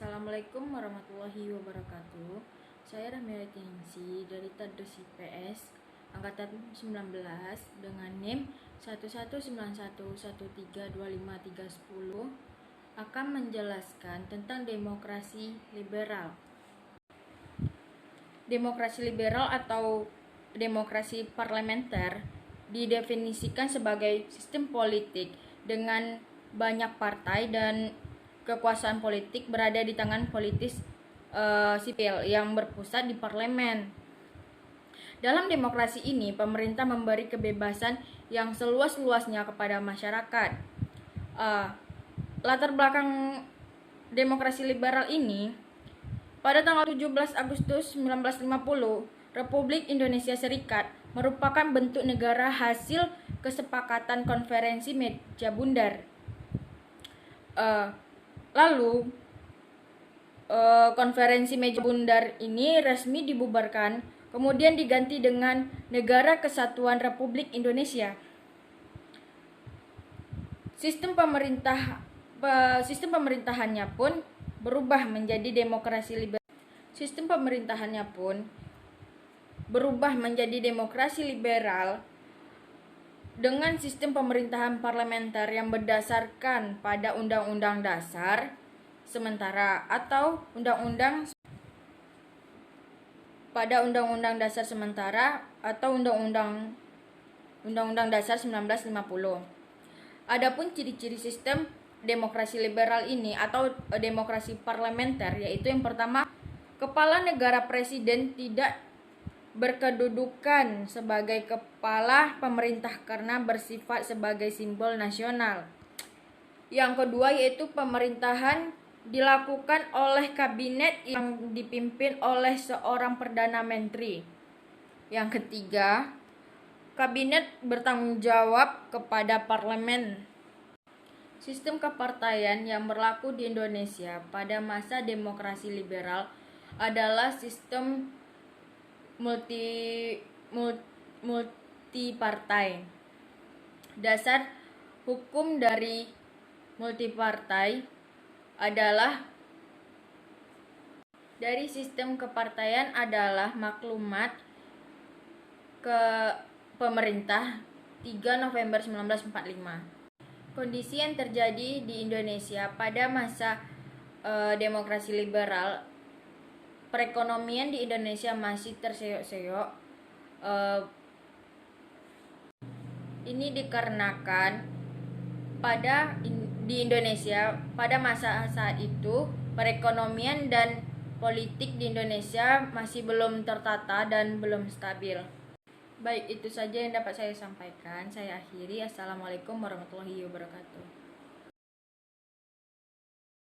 Assalamualaikum warahmatullahi wabarakatuh. Saya Rahmiati Ningsi dari Tadris IPS angkatan 19 dengan NIM 11911325310 akan menjelaskan tentang demokrasi liberal. Demokrasi liberal atau demokrasi parlementer didefinisikan sebagai sistem politik dengan banyak partai dan kekuasaan politik berada di tangan politis sipil yang berpusat di parlemen. Dalam demokrasi ini, pemerintah memberi kebebasan yang seluas-luasnya kepada masyarakat. Latar belakang demokrasi liberal ini, pada tanggal 17 Agustus 1950, Republik Indonesia Serikat merupakan bentuk negara hasil kesepakatan konferensi meja bundar. Lalu konferensi meja bundar ini resmi dibubarkan, kemudian diganti dengan Negara Kesatuan Republik Indonesia. Sistem pemerintahannya pun berubah menjadi demokrasi liberal. Sistem pemerintahannya pun berubah menjadi demokrasi liberal dengan sistem pemerintahan parlementer yang berdasarkan pada Undang-Undang Dasar sementara atau Undang-Undang Dasar sementara atau Undang-Undang Dasar 1950. Adapun ciri-ciri sistem demokrasi liberal ini atau demokrasi parlementer yaitu yang pertama, kepala negara presiden tidak berkedudukan sebagai kepala pemerintah karena bersifat sebagai simbol nasional. Yang kedua yaitu pemerintahan dilakukan oleh kabinet yang dipimpin oleh seorang perdana menteri. Yang ketiga, kabinet bertanggung jawab kepada parlemen. Sistem kepartaian yang berlaku di Indonesia pada masa demokrasi liberal adalah sistem multipartai. Dasar hukum dari multipartai adalah dari sistem kepartaian adalah maklumat ke pemerintah 3 November 1945. Kondisi yang terjadi di Indonesia pada masa demokrasi liberal, perekonomian di Indonesia masih terseok-seok. Ini dikarenakan di Indonesia pada masa saat itu perekonomian dan politik di Indonesia masih belum tertata dan belum stabil. Baik, itu saja yang dapat saya sampaikan. Saya akhiri. Assalamualaikum warahmatullahi wabarakatuh.